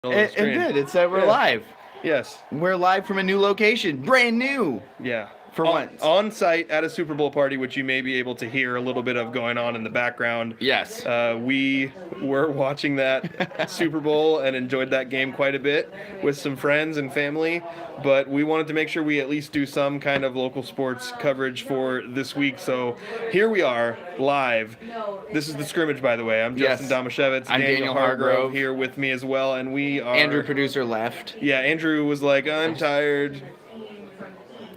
It did. It said we're live. Yes. We're live from a new location. Brand new. Yeah. For once. On site at a Super Bowl party, which you may be able to hear a little bit of going on in the background. Yes. We were watching that Super Bowl and enjoyed that game quite a bit with some friends and family, but we wanted to make sure we at least do some kind of local sports coverage for this week. So here we are, live. This is the Scrimmage, by the way. I'm Justin Domashevitz. I'm Daniel Hargrove here with me as well, and we are... Andrew, producer, left. Yeah, Andrew was like, I'm tired.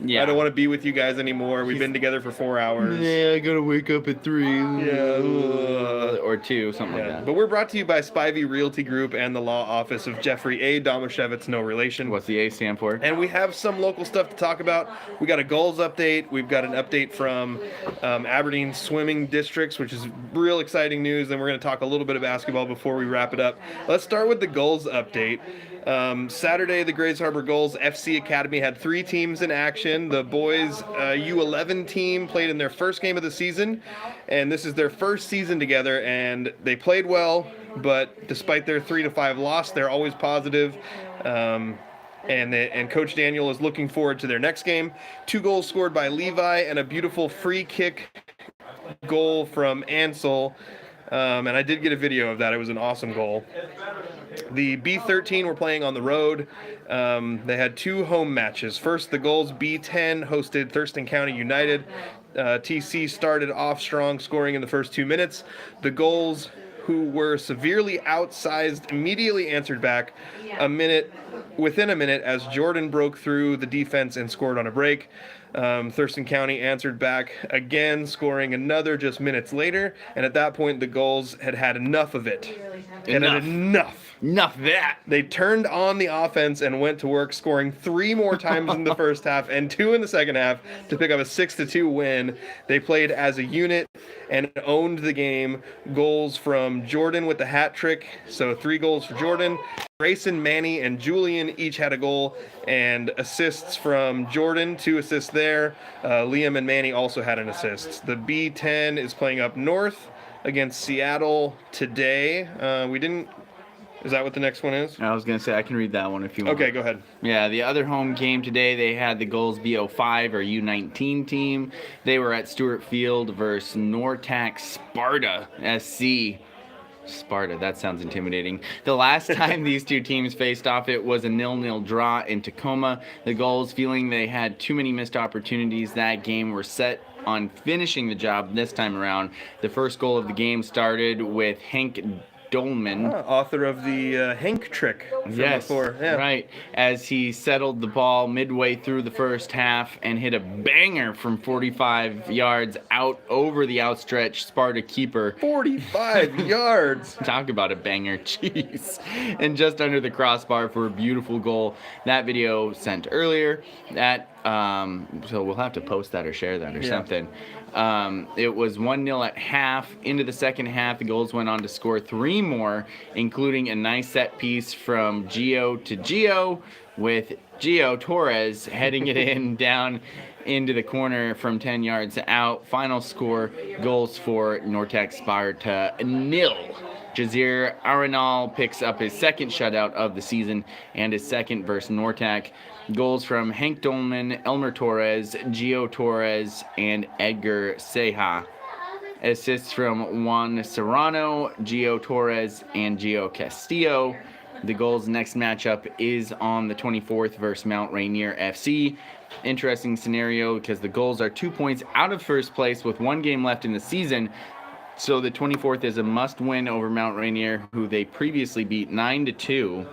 Yeah. I don't want to be with you guys anymore. We've been together for 4 hours. Yeah, I gotta wake up at 3. Yeah. Or 2, something like that. But we're brought to you by Spivey Realty Group and the law office of Jeffrey A. Domashevitz, no relation. What's the A stand for? And we have some local stuff to talk about. We got a Gulls update. We've got an update from Aberdeen swimming districts, which is real exciting news. And we're going to talk a little bit of basketball before we wrap it up. Let's start with the Gulls update. Saturday, the Grays Harbor Gulls FC Academy had 3 teams in action. The boys U11 team played in their first game of the season, and this is their first season together, and they played well, but despite their 3-5 loss, they're always positive. And Coach Daniel is looking forward to their next game. 2 goals scored by Levi and a beautiful free kick goal from Ansel. And I did get a video of that. It was an awesome goal. The B13 were playing on the road. They had 2 home matches. First, the Gulls B10 hosted Thurston County United. TC started off strong, scoring in the first 2 minutes. The Gulls, who were severely outsized, immediately answered back within a minute as Jordan broke through the defense and scored on a break. Thurston County answered back again, scoring another just minutes later, and at that point the Gulls had enough of it. Enough of that. They turned on the offense and went to work, scoring 3 more times in the first half and 2 in the second half to pick up a 6-2 win. They played as a unit and owned the game. Goals from Jordan with the hat trick, so 3 goals for Jordan. Grayson, Manny, and Julian each had a goal, and assists from Jordan, 2 assists there. Liam and Manny also had an assist. The B10 is playing up north against Seattle today. Is that what the next one is? I was going to say, I can read that one if you want. Okay, go ahead. Yeah, the other home game today, they had the Gulls B05 or U19 team. They were at Stewart Field versus Nortac Sparta SC. Sparta, that sounds intimidating. The last time these 2 teams faced off, it was a 0-0 draw in Tacoma. The Gulls, feeling they had too many missed opportunities that game, were set on finishing the job this time around. The first goal of the game started with Hank Dolman, author of the Hank trick from before. Yeah. Right, as he settled the ball midway through the first half and hit a banger from 45 yards out over the outstretched Sparta keeper. 45 yards! Talk about a banger, jeez. And just under the crossbar for a beautiful goal. That video sent earlier. So we'll have to post that or share that or something. It was 1-0 at half. Into the second half, the Gulls went on to score 3 more, including a nice set piece from Gio to Gio, with Gio Torres heading it in down into the corner from 10 yards out. Final score, Gulls for Nortac Sparta 0. Jazir Arenal picks up his second shutout of the season and his second versus Nortac. Goals from Hank Dolman, Elmer Torres, Gio Torres, and Edgar Ceja. Assists from Juan Serrano, Gio Torres, and Gio Castillo. The Gulls' next matchup is on the 24th versus Mount Rainier FC. Interesting scenario because the Gulls are 2 points out of first place with 1 game left in the season. So the 24th is a must-win over Mount Rainier, who they previously beat 9-2.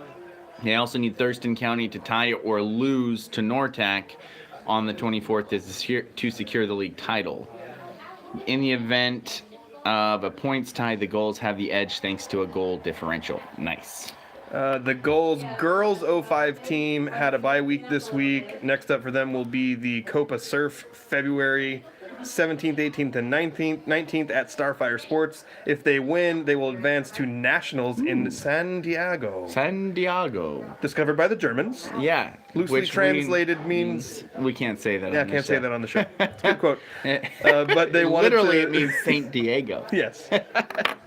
They also need Thurston County to tie or lose to Nortac on the 24th to secure the league title. In the event of a points tie, the Gulls have the edge thanks to a goal differential. Nice. The Gulls girls 05 team had a bye week this week. Next up for them will be the Copa Surf February 17th, 18th, and 19th at Starfire Sports. If they win, they will advance to Nationals in San Diego. Discovered by the Germans. Yeah. Loosely translated means... We can't say that on the show. Yeah, can't say that on the show. It's a good quote. But they wanted Literally, it means Saint Diego. Yes.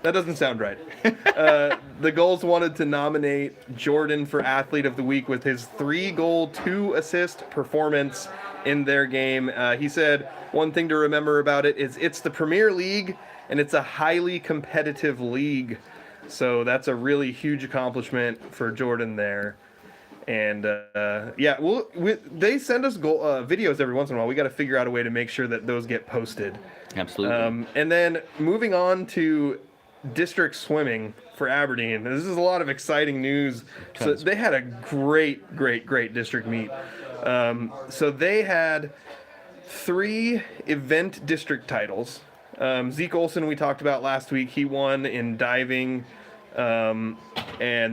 That doesn't sound right. The Gulls wanted to nominate Jordan for Athlete of the Week with his 3-goal, 2-assist performance in their game. He said one thing to remember about it is it's the Premier League and it's a highly competitive league. So that's a really huge accomplishment for Jordan there. And they send us videos every once in a while. We got to figure out a way to make sure that those get posted. Absolutely. And then moving on to district swimming for Aberdeen. This is a lot of exciting news. So they had a great district meet. So they had 3 event district titles. Zeke Olson, we talked about last week. He won in diving. And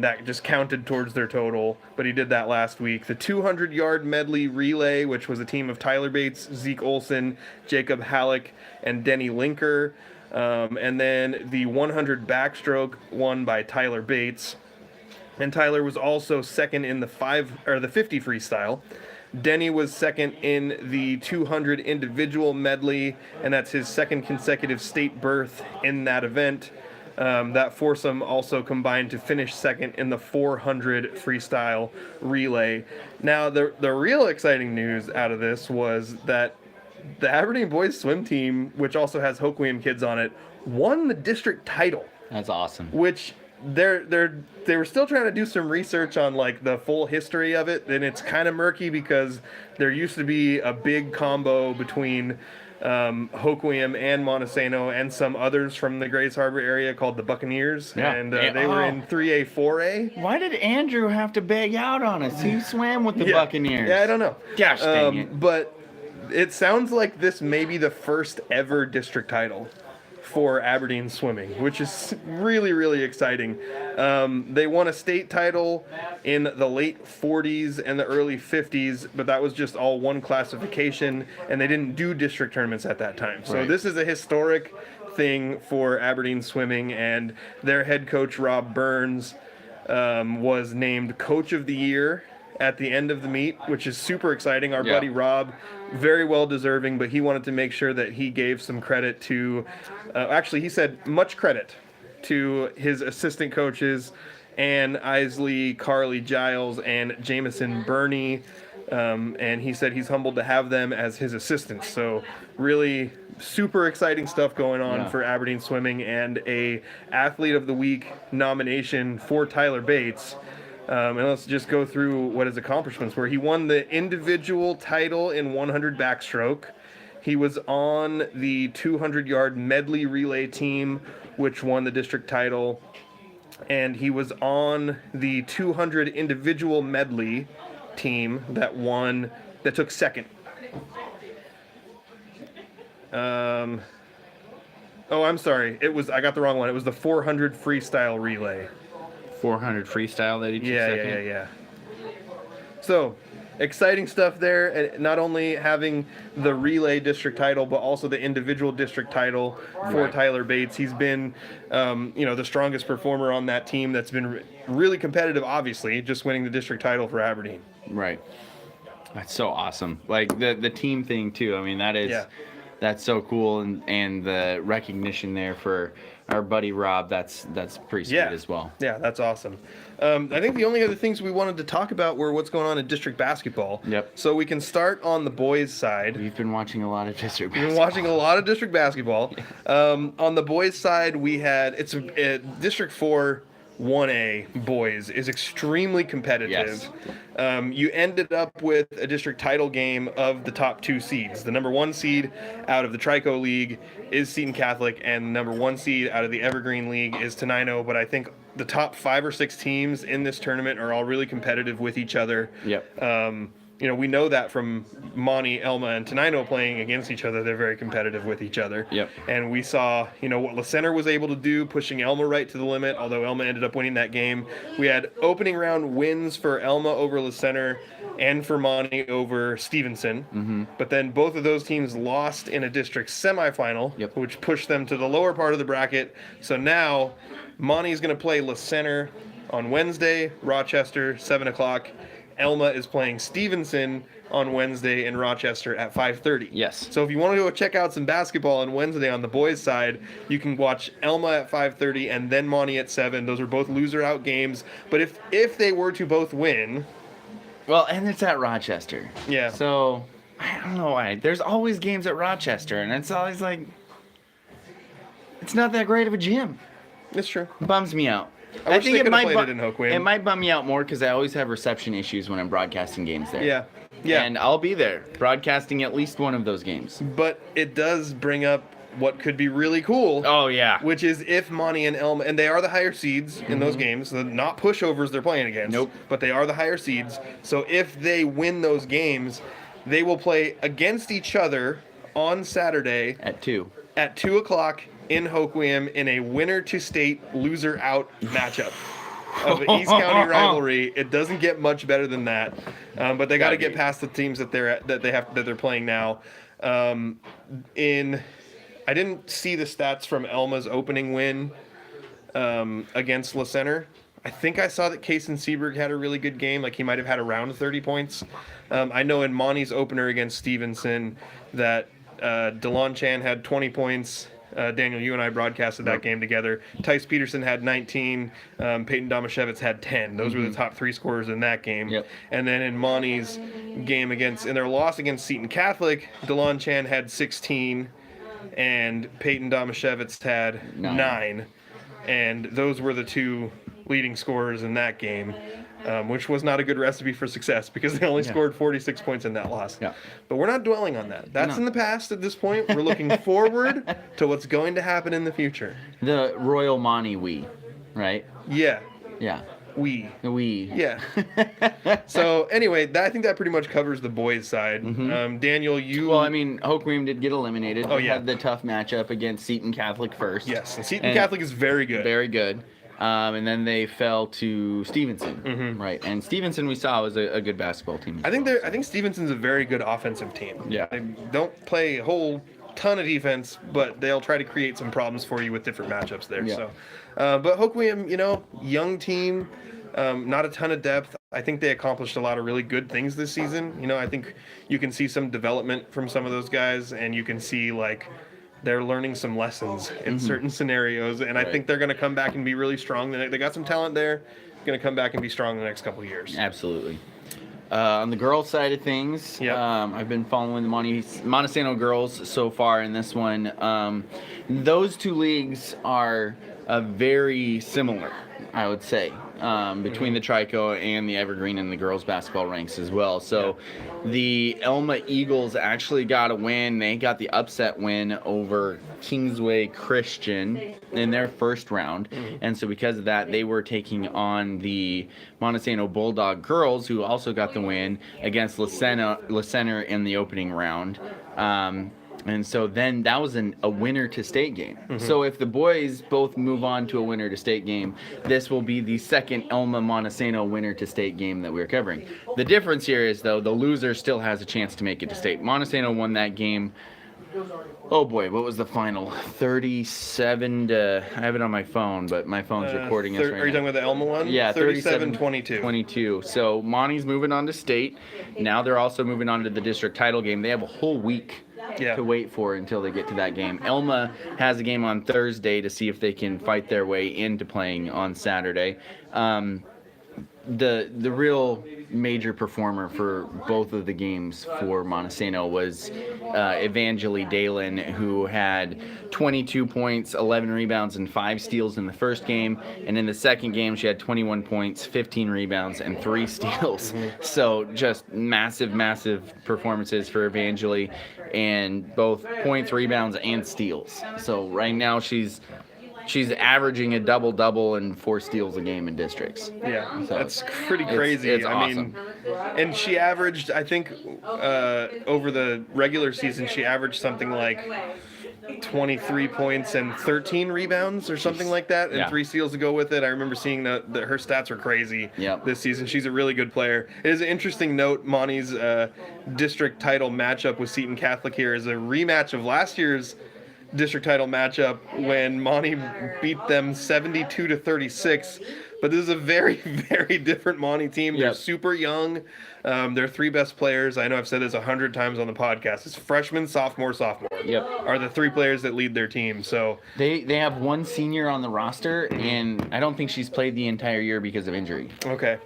that just counted towards their total, but he did that last week. The 200-yard medley relay, which was a team of Tyler Bates, Zeke Olson, Jacob Halleck, and Denny Linker. And then the 100 backstroke won by Tyler Bates. And Tyler was also second in the 50 freestyle. Denny was second in the 200 individual medley, and that's his second consecutive state berth in that event. That foursome also combined to finish second in the 400 freestyle relay. Now, the real exciting news out of this was that the Aberdeen boys swim team, which also has Hoquiam kids on it, won the district title. That's awesome. Which they were still trying to do some research on like the full history of it, and it's kind of murky because there used to be a big combo between Hoquiam and Montesano and some others from the Grays Harbor area called the Buccaneers, and they were in 3A, 4A. Why did Andrew have to beg out on us? He swam with the Buccaneers. Yeah, I don't know. Gosh dang it. But it sounds like this may be the first ever district title for Aberdeen swimming, which is really exciting. They won a state title in the late 40s and the early 50s, but that was just all one classification, and they didn't do district tournaments at that time. So This is a historic thing for Aberdeen swimming, and their head coach, Rob Burns, was named Coach of the Year at the end of the meet, which is super exciting. Our buddy Rob, very well deserving, but he wanted to make sure that he gave some credit to, actually he said much credit to his assistant coaches, Ann Isley, Carly Giles, and Jameson Burney. And he said he's humbled to have them as his assistants. So really super exciting stuff going on for Aberdeen swimming, and a Athlete of the Week nomination for Tyler Bates. And let's just go through what his accomplishments were. He won the individual title in 100 backstroke. He was on the 200-yard medley relay team, which won the district title. And he was on the 200 individual medley team that took second. Oh, I'm sorry. I got the wrong one. It was the 400 freestyle relay. 400 freestyle that he took second? Yeah. So, exciting stuff there. And not only having the relay district title, but also the individual district title for Tyler Bates. He's been, the strongest performer on that team. That's been really competitive, obviously, just winning the district title for Aberdeen. Right. That's so awesome. Like the team thing too. I mean, that's so cool, and the recognition there for our buddy Rob, that's pretty sweet as well. Yeah, that's awesome. I think the only other things we wanted to talk about were what's going on in district basketball. Yep. So we can start on the boys' side. We've been watching a lot of district basketball. We've been watching a lot of district basketball. On the boys' side, we had District 4 1A boys is extremely competitive. Yes. You ended up with a district title game of the top 2 seeds. The number 1 seed out of the Trico League is Seton Catholic, and the number 1 seed out of the Evergreen League is Tenino. But I think the top 5 or 6 teams in this tournament are all really competitive with each other. Yep. We know that from Monty, Elma, and Tenino playing against each other. They're very competitive with each other. Yep. And we saw, what La Center was able to do, pushing Elma right to the limit, although Elma ended up winning that game. We had opening round wins for Elma over La Center and for Monty over Stevenson. Mm-hmm. But then both of those teams lost in a district semifinal, which pushed them to the lower part of the bracket. So now Monty is going to play La Center on Wednesday, Rochester, 7 o'clock. Elma is playing Stevenson on Wednesday in Rochester at 5:30. Yes. So if you want to go check out some basketball on Wednesday on the boys' side, you can watch Elma at 5:30 and then Monty at 7. Those are both loser-out games. But if they were to both win... Well, and it's at Rochester. Yeah. So, I don't know why. There's always games at Rochester, and it's always like... It's not that great of a gym. It's true. Bums me out. I wish they could have played it in Hoquiam. It might bum me out more because I always have reception issues when I'm broadcasting games there. Yeah. Yeah. And I'll be there broadcasting at least one of those games. But it does bring up what could be really cool. Oh, yeah. Which is if Monty and Elma, and they are the higher seeds in those games, so not pushovers they're playing against. Nope. But they are the higher seeds. So if they win those games, they will play against each other on Saturday At 2. at 2 o'clock in Hoquiam in a winner-to-state, loser-out matchup of an East County rivalry. It doesn't get much better than that, but they got to get past the teams that they're playing now. I didn't see the stats from Elma's opening win against La Center. I think I saw that Kaysen Seberg had a really good game. Like, he might have had around 30 points. I know in Monty's opener against Stevenson that DeLon Chan had 20 points. Daniel, you and I broadcasted that game together. Tice Peterson had 19. Peyton Domashevitz had 10. Those were the top 3 scorers in that game. Yep. And then in Monty's game in their loss against Seton Catholic, DeLon Chan had 16, and Peyton Domashevitz had 9. And those were the 2 leading scorers in that game. Which was not a good recipe for success because they only scored 46 points in that loss. Yeah. But we're not dwelling on that. That's in the past at this point. We're looking forward to what's going to happen in the future. The Royal Monty we, right? Yeah. Yeah. We. We. Yeah. So anyway, I think that pretty much covers the boys' side. Daniel, you... Well, I mean, Hoquiam did get eliminated. Oh, They yeah. had the tough matchup against Seton Catholic first. Yes, and Seton Catholic is very good. Very good. And then they fell to Stevenson, right? And Stevenson, we saw, was a good basketball team. I think Stevenson's a very good offensive team. Yeah. They don't play a whole ton of defense, but they'll try to create some problems for you with different matchups there. Yeah. So, but Hoquiam, young team, not a ton of depth. I think they accomplished a lot of really good things this season. I think you can see some development from some of those guys, and you can see they're learning some lessons in certain scenarios, and I think they're going to come back and be really strong. They got some talent there. Going to come back and be strong in the next couple of years. Absolutely. On the girls' side of things, I've been following the Montesano girls so far in this one. Those 2 leagues are very similar, I would say, between the Trico and the Evergreen and the girls' basketball ranks as well. So the Elma Eagles actually got a win. They got the upset win over Kingsway Christian in their first round. And so because of that, they were taking on the Montesano Bulldog girls, who also got the win against La Center in the opening round. And so then that was a winner to state game. So if the boys both move on to a winner to state game, this will be the second Elma Montesano winner to state game that we're covering. The difference here is, though, the loser still has a chance to make it to state. Montesano won that game. Oh boy, what was the final? 37 to... I have it on my phone, but my phone's recording us right now. Are you talking about the Elma one? Yeah, 37-22. 22. So Monty's moving on to state. Now they're also moving on to the district title game. They have a whole week to wait for until they get to that game. Elma has a game on Thursday to see if they can fight their way into playing on Saturday. The real major performer for both of the games for Montesano was Evangeli Dalen, who had 22 points, 11 rebounds, and 5 steals in the first game. And in the second game, she had 21 points, 15 rebounds, and 3 steals. So just massive, massive performances for Evangeli, and both points, rebounds, and steals. So right now she's averaging a double-double and 4 steals a game in districts. Yeah, So that's pretty crazy. It's awesome. And she averaged, I think, over the regular season, she averaged something like 23 points and 13 rebounds or something like that, and 3 steals to go with it. I remember seeing that her stats are crazy this season. She's a really good player. It is an interesting note. Monty's district title matchup with Seton Catholic here is a rematch of last year's district title matchup when Monty beat them 72-36. But this is a very, very different Monty team. They're Yep. super young. Their 3 best players, I know I've said this 100 times on the podcast, it's freshman, sophomore. Yep. Are the 3 players that lead their team. So They have one senior on the roster, and I don't think she's played the entire year because of injury. okay,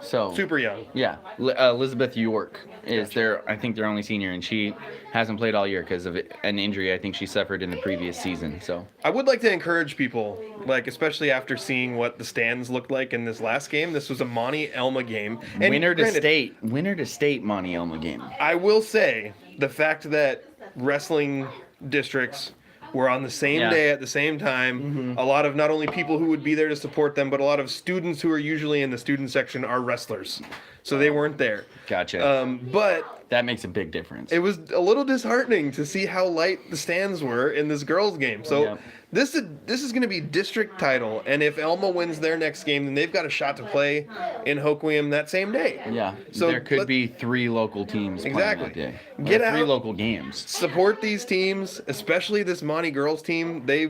So super young. Yeah, Elizabeth York is I think their only senior, and she hasn't played all year because of an injury I think she suffered in the previous season. So I would like to encourage people, like especially after seeing what the stands looked like in this last game. This was a Monty Elma game. And winner to granted, state Monty Elma game. I will say the fact that wrestling districts were on the same Yeah. day at the same time. A lot of not only people who would be there to support them, but a lot of students who are usually in the student section are wrestlers. So they weren't there. Gotcha. But That makes a big difference. it was a little disheartening to see how light the stands were in this girls' game. So Yep. this is going to be district title, and if Elma wins their next game, then they've got a shot to play in Hoquiam that same day. Yeah. So there could be 3 local teams Exactly. playing that day. Get Or 3 out. local games. Support these teams, especially this Monty girls team. They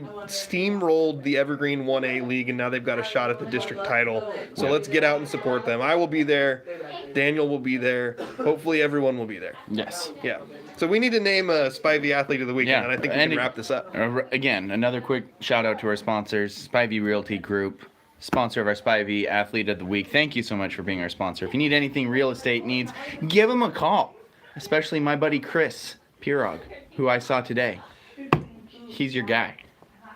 steamrolled the Evergreen 1A League, and now they've got a shot at the district title. So let's get out and support them. I will be there. Daniel will be there. Hopefully everyone will be there. Yes. Yeah. So we need to name a Spivey Athlete of the Week, Yeah. and I think we And can wrap this up. Again, another quick shout out to our sponsors, Spivey Realty Group, sponsor of our Spivey Athlete of the Week. Thank you so much for being our sponsor. If you need anything real estate needs, give them a call. Especially my buddy Chris Pirog, who I saw today. He's your guy.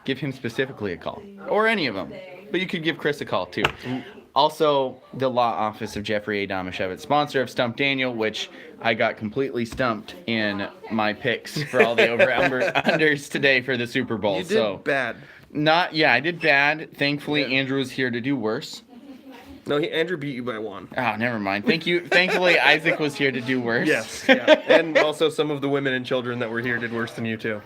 Give him specifically a call. Or any of them. But you could give Chris a call too. Also, the law office of Jeffrey A. Domashevitz, sponsor of Stump Daniel, which I got completely stumped in my picks for all the over-unders today for the Super Bowl. You did bad. I did bad. Thankfully, Yeah. Andrew was here to do worse. No, Andrew beat you by 1. Oh, never mind. Thankfully, Isaac was here to do worse. Yes. Yeah. And also some of the women and children that were here did worse than you too.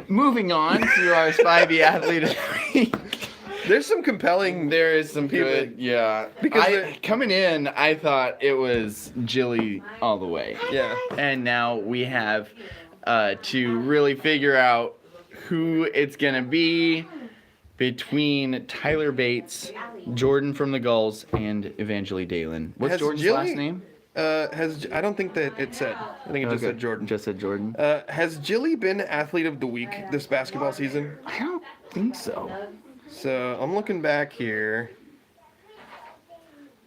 Moving on to our Spivey Athlete of the Week. There's some compelling. There is some People- good, yeah. Because Coming in, I thought it was Jilly all the way. Yeah. And now we have to really figure out who it's going to be between Tyler Bates, Jordan from the Gulls, and Evangeline Dalen. What's Has Jordan's Jilly- last name? I don't think that it said. I think it just Okay. said Jordan. Just said Jordan. Has Jilly been Athlete of the Week this basketball season? I don't think so. So I'm looking back here.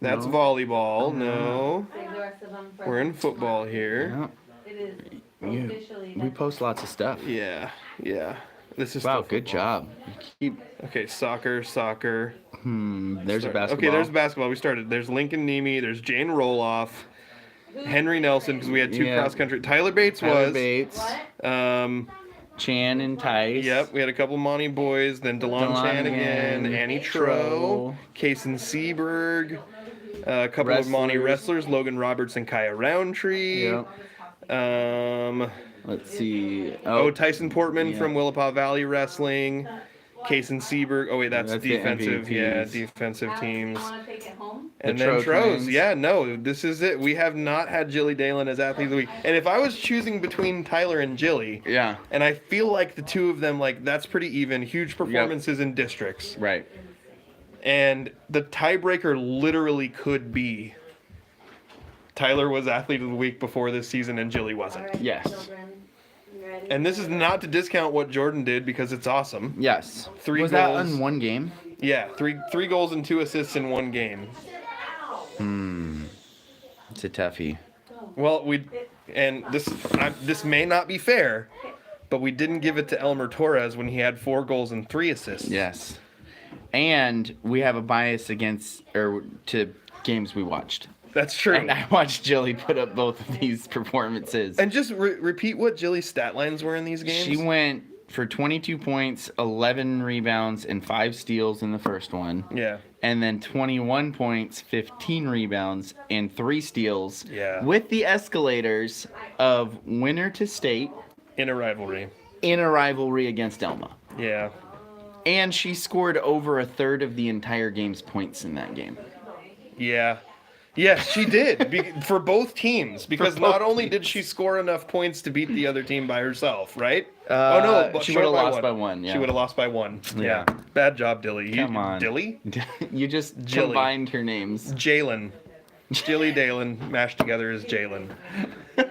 That's No. volleyball. No. Save the rest of them for. We're in football here. It is Yeah. officially. We post lots of stuff. Yeah. Yeah. This is Wow, still good football. job. You keep, Okay, soccer. there's a basketball. Okay, there's basketball. We started. There's Lincoln Nemi. There's Jane Roloff. Henry Nelson, because we had 2 Yeah. cross country. Tyler Bates Tyler was. Bates, Um, Chan and Tice. Yep, we had a couple Monty boys, then DeLon DeLon Chan again, again, Annie Tro. Tro, Kaysen Seberg, a couple of Monty wrestlers, Logan Roberts and Kaya Roundtree. Yep. Let's see. Tyson Portman yeah. from Willapa Valley Wrestling, Kaysen Seberg. Oh wait, that's That's the defensive. Yeah, MVPs. defensive teams. Want to take it home? And The then Tro Tros. twins. Yeah, no, this is it. We have not had Jilly Dalen as Athlete of the Week. And if I was choosing between Tyler and Jilly, Yeah. and I feel like the two of them, like, that's pretty even. Huge performances in districts. Right. And the tiebreaker literally could be Tyler was Athlete of the Week before this season and Jilly wasn't. All right, Yes. children, you ready? And this is not to discount what Jordan did because it's awesome. Yes. 3 Was goals. that in one game? Yeah, three goals and 2 assists in one game. It's a toughie. Well, this may not be fair, but we didn't give it to Elmer Torres when he had 4 goals and 3 assists. Yes. And we have a bias to games we watched. That's true. And I watched Jilly put up both of these performances. And just repeat what Jilly's stat lines were in these games. She went for 22 points, 11 rebounds, and 5 steals in the first one. Yeah. And then 21 points, 15 rebounds, and 3 steals. Yeah. With the escalators of winner to state In a rivalry. in a rivalry against Elma. Yeah. And she scored over a third of the entire game's points in that game. Yeah. Yes, she did for both teams because both not only did she score enough points to beat the other team by herself, right? Oh no, but she short would have lost by one. Yeah. She would have lost by one. Yeah. Bad job, Dilly. Come on. Dilly? You just Jilly. combined her names. Jalen. Jilly Dalen mashed together as Jalen.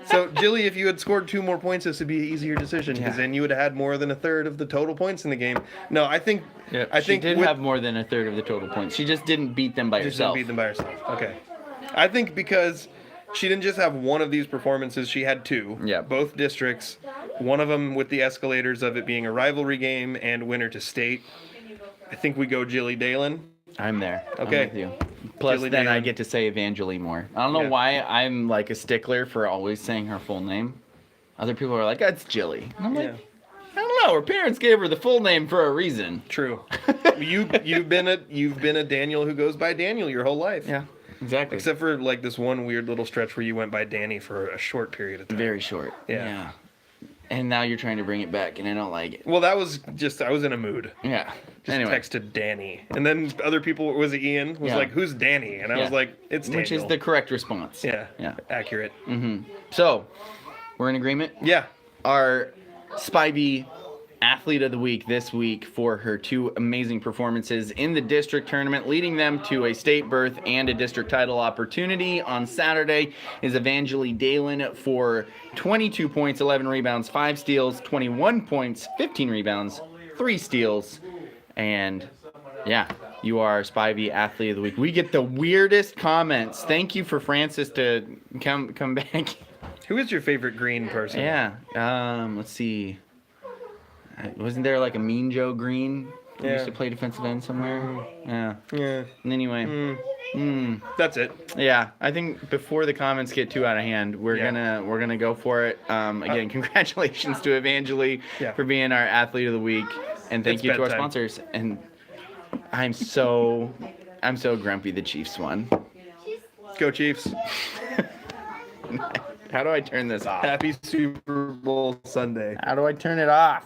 So, Jilly, if you had scored 2 more points, this would be an easier decision because then you would have had more than a third of the total points in the game. No, I think She did have more than a third of the total points. She just didn't beat them by just herself. didn't beat them by herself. Okay. I think because she didn't just have one of these performances, she had 2. Yeah. Both districts. One of them with the escalators of it being a rivalry game and winner to state. I think we go Jilly Dalen. I'm there. Okay. I'm with you. Plus, Jilly then I Dalen. get to say Evangeline more. I don't know Yeah. why I'm like a stickler for always saying her full name. Other people are like, that's Jilly. And I'm like, Yeah. I don't know. Her parents gave her the full name for a reason. True. You've been a Daniel who goes by Daniel your whole life. Yeah, exactly. Except for like this one weird little stretch where you went by Danny for a short period of time. Very short. Yeah. And now you're trying to bring it back, and I don't like it. Well, that was just I was in a mood. Yeah. Just Anyway, texted Danny, and then other people was it Ian was Yeah. like, "Who's Danny?" And I was Yeah. like, "It's Daniel." which is the correct response. yeah Yeah. accurate. So, we're in agreement. Yeah. Our Spivey Athlete of the Week this week for her 2 amazing performances in the district tournament, leading them to a state berth and a district title opportunity on Saturday, is Evangeline Dalen for 22 points, 11 rebounds, 5 steals, 21 points, 15 rebounds, 3 steals, and yeah, you are Spivey Athlete of the Week. We get the weirdest comments. Thank you for Francis to come back. Who is your favorite green person? Yeah. Let's see. Wasn't there like a Mean Joe Green who used to play defensive end somewhere? Yeah. Yeah. Anyway. That's it. Yeah. I think before the comments get too out of hand, we're gonna go for it. Again, congratulations to Evangeline for being our Athlete of the Week, and thank It's you to our bedtime. sponsors. And I'm so grumpy the Chiefs won. Go Chiefs. How do I turn this off? Happy Super Bowl Sunday. How do I turn it off?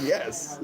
Yes.